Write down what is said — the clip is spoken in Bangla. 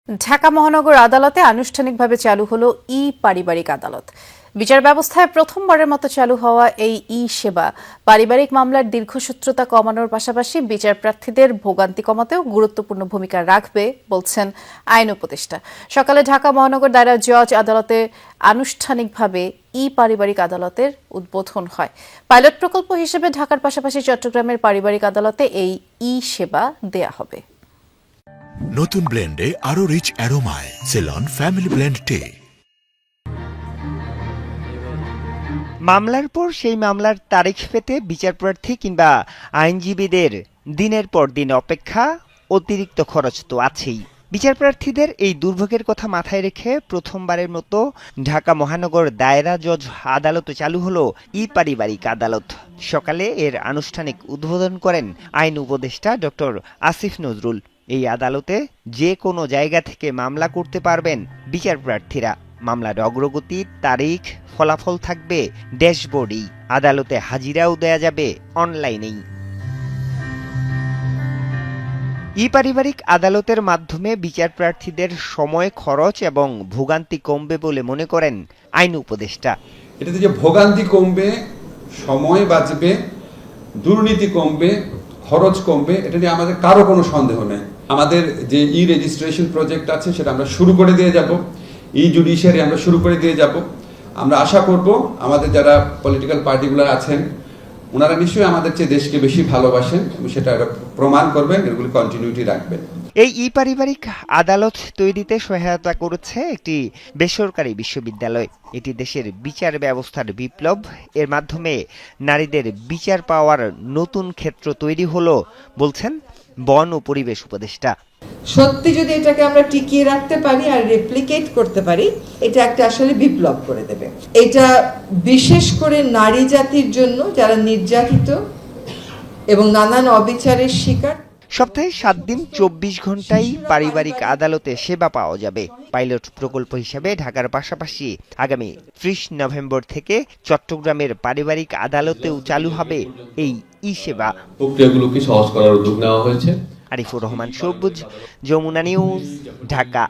ঢাকা মহানগর আদালতে আনুষ্ঠানিকভাবে চালু হলো পারিবারিক আদালত। বিচার ব্যবস্থায় প্রথমবারের মতো চালু হওয়া এই সেবা পারিবারিক মামলার দীর্ঘসূত্রতা কমানোর পাশাপাশি বিচার প্রার্থীদের ভোগান্তি কমাতেও গুরুত্বপূর্ণ ভূমিকা রাখবে বলছেন আইন উপদেষ্টা। সকালে ঢাকা মহানগর দায়রা জজ আদালতে আনুষ্ঠানিকভাবে পারিবারিক আদালতের উদ্বোধন হয়। পাইলট প্রকল্প হিসেবে ঢাকার পাশাপাশি চট্টগ্রামের পারিবারিক আদালতে এই সেবা দেয়া হবে। নতুন ব্লেন্ডে আরো রিচ অ্যারোমায় সেলন ফ্যামিলি ব্লেন্ড টে। মামলার পর সেই মামলার তারিখ পেতে বিচারপ্রার্থী কিংবা আইনজীবীদের দিনের পর দিন অপেক্ষা, অতিরিক্ত খরচ তো আছেই। বিচারপ্রার্থীদের এই দুর্ভোগের কথা মাথায় রেখে প্রথমবারের মতো ঢাকা মহানগর দায়রা জজ আদালতে চালু হলো পারিবারিক আদালত। সকালে এর আনুষ্ঠানিক উদ্বোধন করেন আইন উপদেষ্টা ডক্টর আসিফ নজরুল। এই আদালতে যে কোনো জায়গা থেকে মামলা করতে পারবেন বিচারপ্রার্থীরা। মামলার অগ্রগতি, তারিখ, ফলাফল থাকবে ড্যাশবোর্ডেই। আদালতে হাজিরাও দেয়া যাবে অনলাইনেই। পারিবারিক আদালতের মাধ্যমে বিচারপ্রার্থীদের সময়, খরচ এবং ভোগান্তি কমবে বলে মনে করেন আইন উপদেষ্টা। এটাতে যে ভোগান্তি কমবে, সময় বাঁচবে, দুর্নীতি কমবে, খরচ কমবে, এটা নিয়ে আমাদের কারো কোনো সন্দেহ নেই। আমাদের যে রেজিস্ট্রেশন প্রজেক্ট আছে সেটা আমরা শুরু করে দিয়ে যাব, জুডিশিয়ারি আমরা শুরু করে দিয়ে যাব। আমরা আশা করব আমাদের যারা পলিটিক্যাল পার্টিগুলো আছেন ওনারা নিশ্চয়ই আমাদের চেয়ে দেশকে বেশি ভালোবাসেন এবং সেটা প্রমাণ করবেন, এগুলি কন্টিনিউটি রাখবেন। এই পারিবারিক আদালত তৈরিতে সহায়তা করেছে একটি বেসরকারি বিশ্ববিদ্যালয়। এটি দেশের বিচার ব্যবস্থার বিপ্লব। এর মাধ্যমে নারীদের বিচার পাওয়ার নতুন ক্ষেত্র তৈরি হলো বলছেন বন ও পরিবেশ উপদেষ্টা। সত্যি যদি এটাকে আমরা টিকিয়ে রাখতে পারি আর রেপ্লিকেট করতে পারি, এটা একটা আসলে বিপ্লব করে দেবে। এটা বিশেষ করে নারী জাতির জন্য যারা নির্যাতিত এবং নানান অবিচারের শিকার। সপ্তাহে 7 দিন 24 ঘন্টায় পারিবারিক আদালতে সেবা পাওয়া যাবে। পাইলট প্রকল্প হিসেবে ঢাকার পাশাপাশি আগামী 30 নভেম্বর থেকে চট্টগ্রামের পারিবারিক আদালতেও চালু হবে এই সেবা। প্রক্রিয়াগুলোকে সহজ করার উদ্যোগ নেওয়া হয়েছে। আরিফুর রহমান সবুজ, যমুনা নিউজ, ঢাকা।